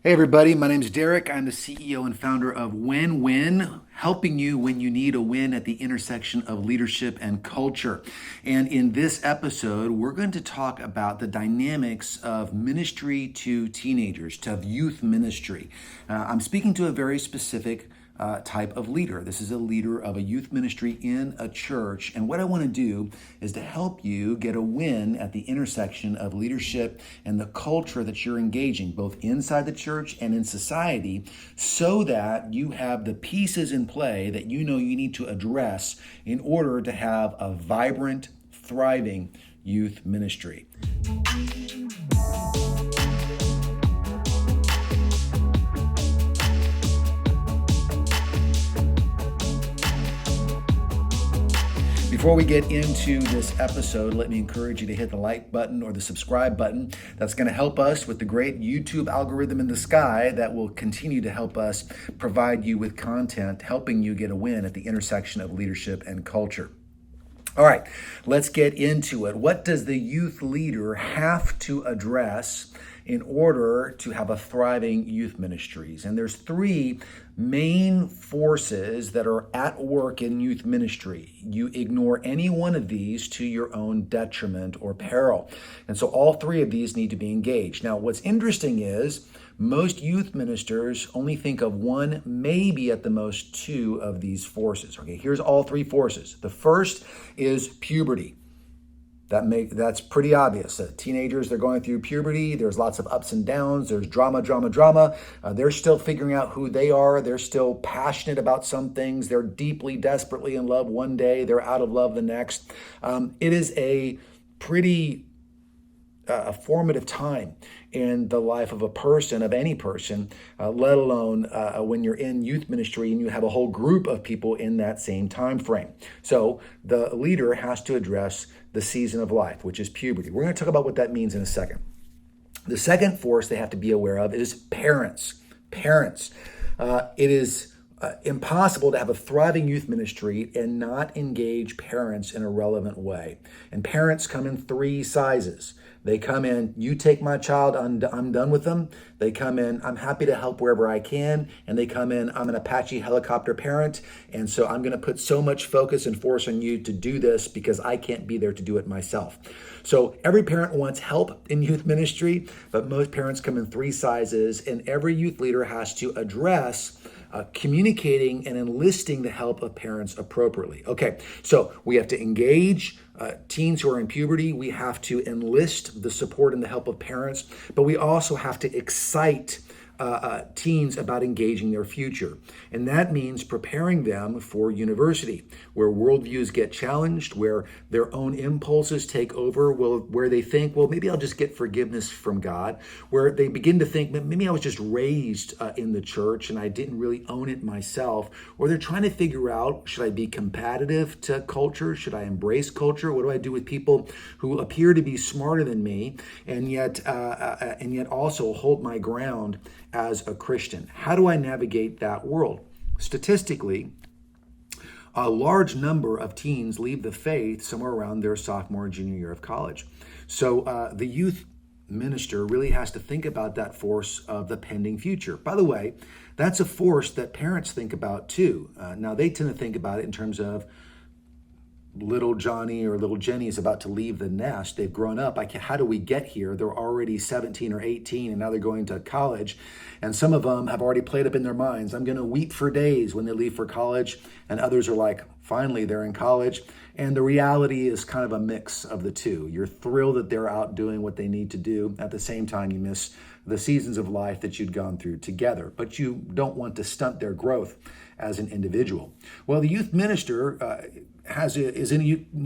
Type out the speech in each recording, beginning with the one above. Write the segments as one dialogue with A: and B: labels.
A: Hey everybody, my name is Derek. I'm the CEO and founder of Wenwyn, helping you when you need a win at the intersection of leadership and culture. And in this episode, we're going to talk about the dynamics of ministry to teenagers, to youth ministry. I'm speaking to a very specific type of leader. This is a leader of a youth ministry in a church. And what I want to do is to help you get a win at the intersection of leadership and the culture that you're engaging, both inside the church and in society, so that you have the pieces in play that you know you need to address in order to have a vibrant, thriving youth ministry. Before we get into this episode, let me encourage you to hit the like button or the subscribe button. That's going to help us with the great YouTube algorithm in the sky that will continue to help us provide you with content, helping you get a win at the intersection of leadership and culture. All right, let's get into it. What does the youth leader have to address in order to have a thriving youth ministries? And there's three main forces that are at work in youth ministry. You ignore any one of these to your own detriment or peril. And so all three of these need to be engaged. Now, what's interesting is most youth ministers only think of one, maybe at the most two of these forces. Okay, here's all three forces. The first is puberty. That's pretty obvious. Teenagers, they're going through puberty. There's lots of ups and downs. There's drama, drama, drama. They're still figuring out who they are. They're still passionate about some things. They're deeply, desperately in love one day. They're out of love the next. It is a pretty a formative time in the life of a person, of any person, let alone when you're in youth ministry and you have a whole group of people in that same time frame. So the leader has to address the season of life, which is puberty. We're going to talk about what that means in a second. The second force they have to be aware of is parents. Parents. It is impossible to have a thriving youth ministry and not engage parents in a relevant way. And parents come in three sizes. They come in, you take my child, I'm done with them. They come in, I'm happy to help wherever I can. And they come in, I'm an Apache helicopter parent. And so I'm going to put so much focus and force on you to do this because I can't be there to do it myself. So every parent wants help in youth ministry, but most parents come in three sizes, and every youth leader has to address communicating and enlisting the help of parents appropriately. Okay, so we have to engage teens who are in puberty. We have to enlist the support and the help of parents, but we also have to excite teens about engaging their future. And that means preparing them for university, where worldviews get challenged, where their own impulses take over, where they think, well, maybe I'll just get forgiveness from God, where they begin to think, maybe I was just raised in the church and I didn't really own it myself, or they're trying to figure out, should I be competitive to culture? Should I embrace culture? What do I do with people who appear to be smarter than me and yet also hold my ground as a Christian? How do I navigate that world? Statistically, a large number of teens leave the faith somewhere around their sophomore or junior year of college. So the youth minister really has to think about that force of the pending future. By the way, that's a force that parents think about too. Now, they tend to think about it in terms of little Johnny or little Jenny is about to leave the nest. They've grown up. How do we get here? They're already 17 or 18 and now they're going to college. And some of them have already played up in their minds, I'm going to weep for days when they leave for college. And others are like, finally, they're in college. And the reality is kind of a mix of the two. You're thrilled that they're out doing what they need to do. At the same time, you miss the seasons of life that you'd gone through together, but you don't want to stunt their growth as an individual. Well, the youth minister is in a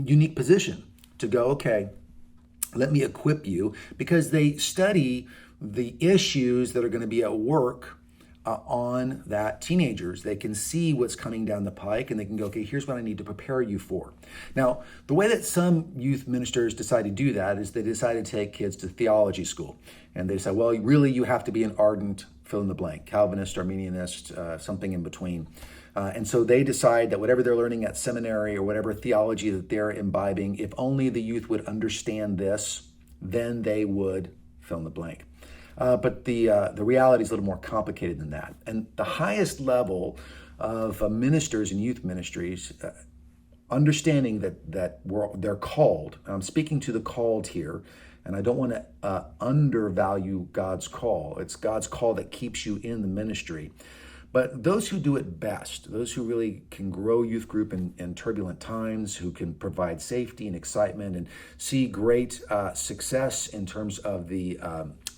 A: unique position to go, okay, let me equip you, because they study the issues that are going to be at work on that teenagers. They can see what's coming down the pike and they can go, okay, here's what I need to prepare you for. Now, the way that some youth ministers decide to do that is they decide to take kids to theology school. And they say, well, really, you have to be an ardent fill in the blank, Calvinist, Arminianist, something in between. And so they decide that whatever they're learning at seminary or whatever theology that they're imbibing, if only the youth would understand this, then they would fill in the blank. But the reality is a little more complicated than that. And the highest level of ministers in youth ministries, understanding that they're called. I'm speaking to the called here, and I don't want to undervalue God's call. It's God's call that keeps you in the ministry. But those who do it best, those who really can grow youth group in turbulent times, who can provide safety and excitement and see great success in terms of the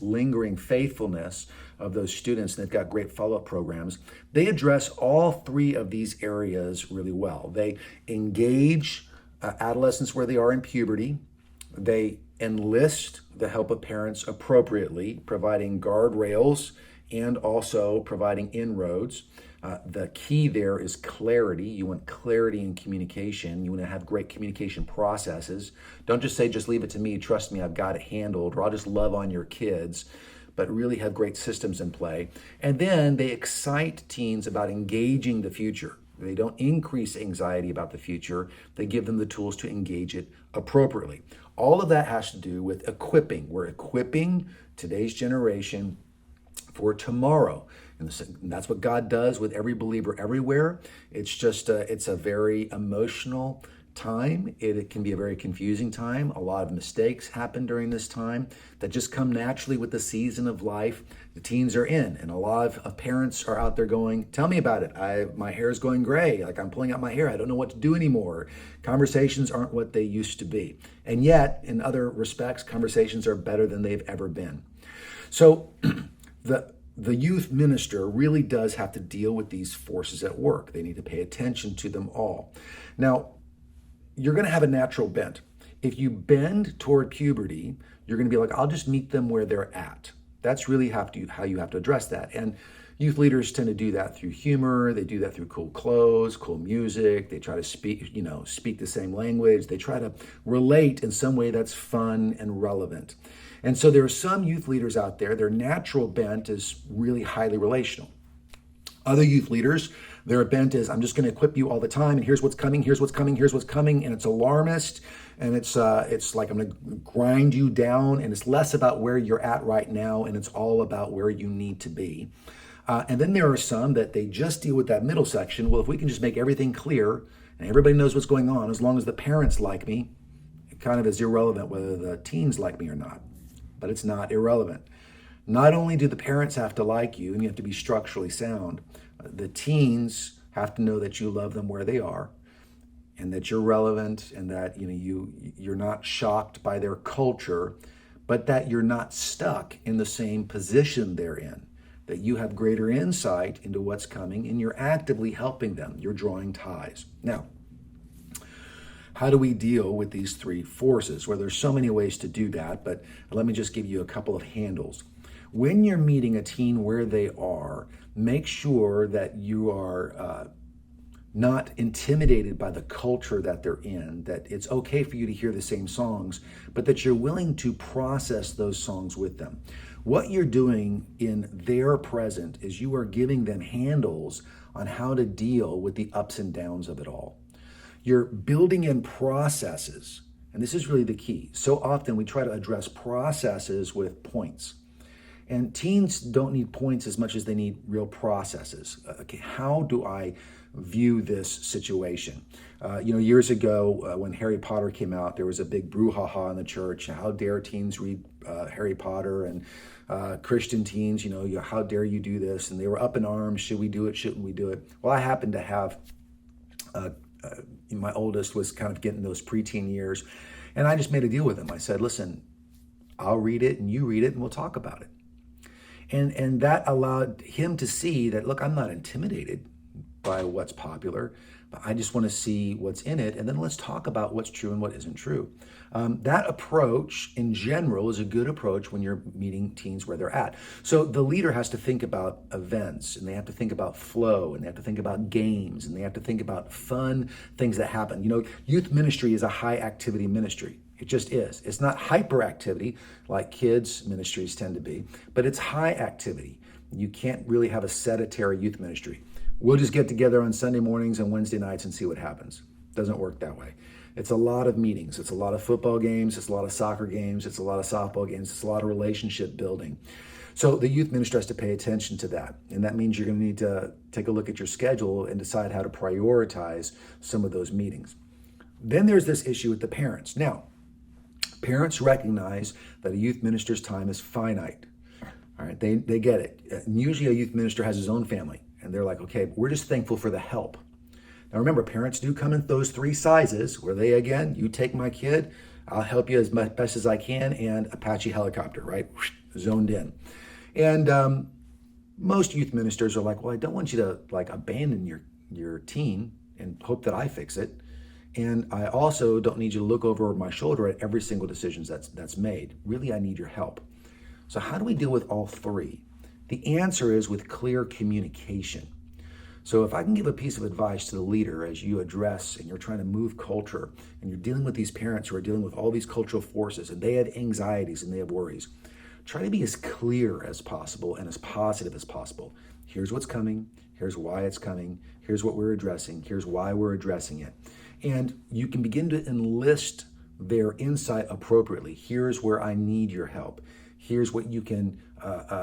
A: lingering faithfulness of those students, and they've got great follow-up programs, they address all three of these areas really well. They engage adolescents where they are in puberty. They enlist the help of parents appropriately, providing guardrails and also providing inroads. The key there is clarity. You want clarity in communication. You want to have great communication processes. Don't just say, just leave it to me, trust me, I've got it handled, or I'll just love on your kids, but really have great systems in play. And then they excite teens about engaging the future. They don't increase anxiety about the future. They give them the tools to engage it appropriately. All of that has to do with equipping. We're equipping today's generation for tomorrow. And that's what God does with every believer everywhere. It's just, it's a very emotional time. It can be a very confusing time. A lot of mistakes happen during this time that just come naturally with the season of life the teens are in. And a lot of parents are out there going, tell me about it. My hair is going gray. Like, I'm pulling out my hair. I don't know what to do anymore. Conversations aren't what they used to be. And yet, in other respects, conversations are better than they've ever been. So the youth minister really does have to deal with these forces at work. They need to pay attention to them all. Now, you're going to have a natural bent. If you bend toward puberty, you're going to be like, I'll just meet them where they're at. That's really how you have to address that. And youth leaders tend to do that through humor. They do that through cool clothes, cool music. They try to speak the same language. They try to relate in some way that's fun and relevant. And so there are some youth leaders out there, their natural bent is really highly relational. Other youth leaders, their bent is, I'm just going to equip you all the time, and here's what's coming, here's what's coming, here's what's coming, and it's alarmist, and it's like I'm going to grind you down, and it's less about where you're at right now, and it's all about where you need to be. And then there are some that they just deal with that middle section. Well, if we can just make everything clear, and everybody knows what's going on, as long as the parents like me, it kind of is irrelevant whether the teens like me or not. But it's not irrelevant. Not only do the parents have to like you, and you have to be structurally sound, the teens have to know that you love them where they are, and that you're relevant, and that you're not shocked by their culture, but that you're not stuck in the same position they're in, that you have greater insight into what's coming, and you're actively helping them. You're drawing ties. Now, how do we deal with these three forces? Well, there's so many ways to do that, but let me just give you a couple of handles. When you're meeting a teen where they are, make sure that you are not intimidated by the culture that they're in, that it's okay for you to hear the same songs, but that you're willing to process those songs with them. What you're doing in their present is you are giving them handles on how to deal with the ups and downs of it all. You're building in processes, and this is really the key. So often we try to address processes with points. And teens don't need points as much as they need real processes. Okay, how do I view this situation? Years ago when Harry Potter came out, there was a big brouhaha in the church. How dare teens read Harry Potter? And Christian teens, how dare you do this? And they were up in arms. Should we do it? Shouldn't we do it? Well, I happen to have my oldest was kind of getting those preteen years. And I just made a deal with him. I said, listen, I'll read it and you read it and we'll talk about it. And that allowed him to see that, look, I'm not intimidated by what's popular, but I just want to see what's in it. And then let's talk about what's true and what isn't true. That approach in general is a good approach when you're meeting teens where they're at. So the leader has to think about events, and they have to think about flow, and they have to think about games, and they have to think about fun things that happen. Youth ministry is a high activity ministry. It just is. It's not hyperactivity like kids ministries tend to be, but it's high activity. You can't really have a sedentary youth ministry. We'll just get together on Sunday mornings and Wednesday nights and see what happens. Doesn't work that way. It's a lot of meetings. It's a lot of football games. It's a lot of soccer games. It's a lot of softball games. It's a lot of relationship building. So the youth minister has to pay attention to that. And that means you're going to need to take a look at your schedule and decide how to prioritize some of those meetings. Then there's this issue with the parents. Now, parents recognize that a youth minister's time is finite. All right, they get it. And usually a youth minister has his own family, and they're like, okay, we're just thankful for the help. Now remember, parents do come in those three sizes where they, again, you take my kid, I'll help you as best as I can, and Apache helicopter, right? Zoned in. And most youth ministers are like, well, I don't want you to like abandon your teen and hope that I fix it. And I also don't need you to look over my shoulder at every single decision that's made. Really, I need your help. So how do we deal with all three? The answer is with clear communication. So if I can give a piece of advice to the leader as you address and you're trying to move culture and you're dealing with these parents who are dealing with all these cultural forces and they have anxieties and they have worries, try to be as clear as possible and as positive as possible. Here's what's coming. Here's why it's coming. Here's what we're addressing. Here's why we're addressing it. And you can begin to enlist their insight appropriately. Here's where I need your help. Here's what you can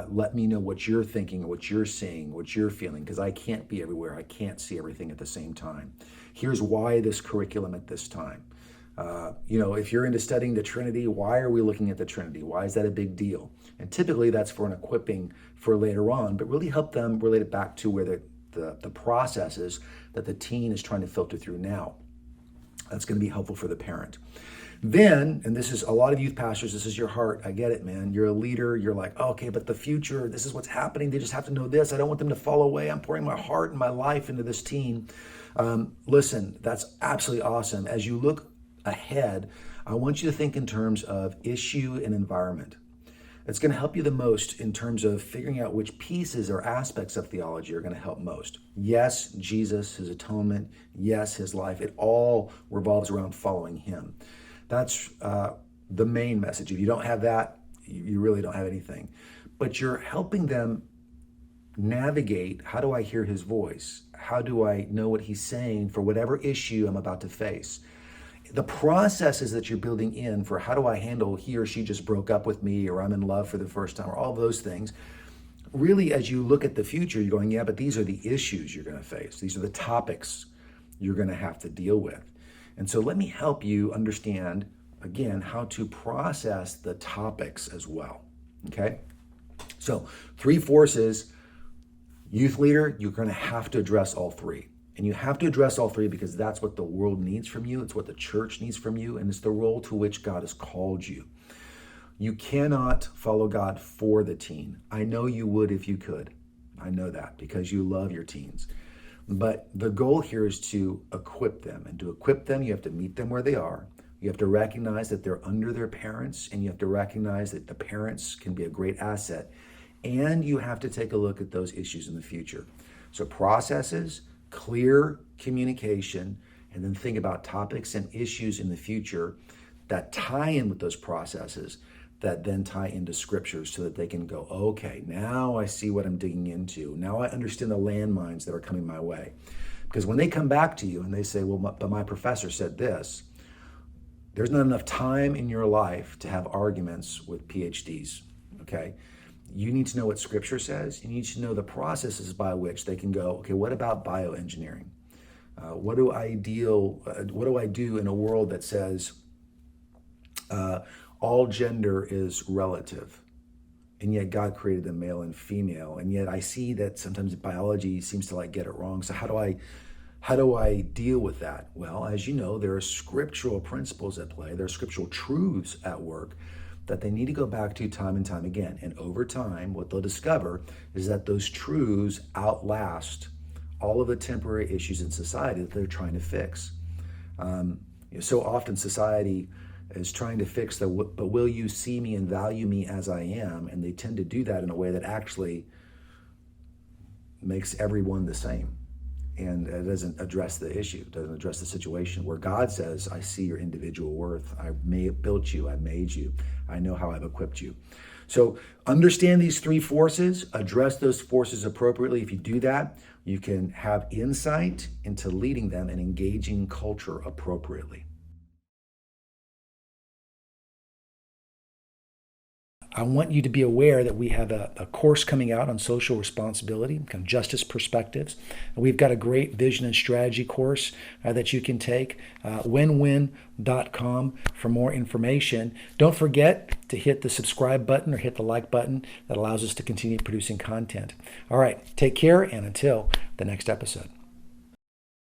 A: let me know what you're thinking, what you're seeing, what you're feeling, because I can't be everywhere. I can't see everything at the same time. Here's why this curriculum at this time. If you're into studying the Trinity, why are we looking at the Trinity? Why is that a big deal? And typically that's for an equipping for later on, but really help them relate it back to where the processes that the teen is trying to filter through now. That's going to be helpful for the parent. Then, and this is a lot of youth pastors, this is your heart. I get it, man. You're a leader. You're like, oh, okay, but the future, this is what's happening. They just have to know this. I don't want them to fall away. I'm pouring my heart and my life into this teen. Listen, that's absolutely awesome. As you look ahead, I want you to think in terms of issue and environment. It's going to help you the most in terms of figuring out which pieces or aspects of theology are going to help most. Yes, Jesus, his atonement. Yes, his life. It all revolves around following him. That's the main message. If you don't have that, you really don't have anything. But you're helping them navigate, how do I hear his voice? How do I know what he's saying for whatever issue I'm about to face? The processes that you're building in for how do I handle he or she just broke up with me, or I'm in love for the first time, or all of those things, really as you look at the future, you're going, yeah, but these are the issues you're going to face. These are the topics you're going to have to deal with. And so let me help you understand, again, how to process the topics as well, okay? So 3 forces, youth leader, you're going to have to address all 3. And you have to address all 3 because that's what the world needs from you. It's what the church needs from you. And it's the role to which God has called you. You cannot follow God for the teen. I know you would if you could. I know that because you love your teens. But the goal here is to equip them. And to equip them, you have to meet them where they are. You have to recognize that they're under their parents. And you have to recognize that the parents can be a great asset. And you have to take a look at those issues in the future. So processes, clear communication, and then think about topics and issues in the future that tie in with those processes, that then tie into scriptures so that they can go, okay, now I see what I'm digging into. Now I understand the landmines that are coming my way. Because when they come back to you and they say, well, but my professor said this, there's not enough time in your life to have arguments with PhDs, okay? You need to know what scripture says. You need to know the processes by which they can go, okay, what about bioengineering? What do I do in a world that says all gender is relative, and yet God created them male and female, and yet I see that sometimes biology seems to get it wrong. So how do I deal with that? Well, as you know, there are scriptural principles at play. There are scriptural truths at work that they need to go back to time and time again. And over time, what they'll discover is that those truths outlast all of the temporary issues in society that they're trying to fix. So often society is trying to fix but will you see me and value me as I am? And they tend to do that in a way that actually makes everyone the same. And it doesn't address the issue, doesn't address the situation where God says, I see your individual worth. I may have built you, I made you. I know how I've equipped you. So understand these 3 forces, address those forces appropriately. If you do that, you can have insight into leading them and engaging culture appropriately. I want you to be aware that we have a course coming out on social responsibility, kind of justice perspectives. We've got a great vision and strategy course that you can take, Wenwyn.com for more information. Don't forget to hit the subscribe button or hit the like button. That allows us to continue producing content. All right, take care, and until the next episode.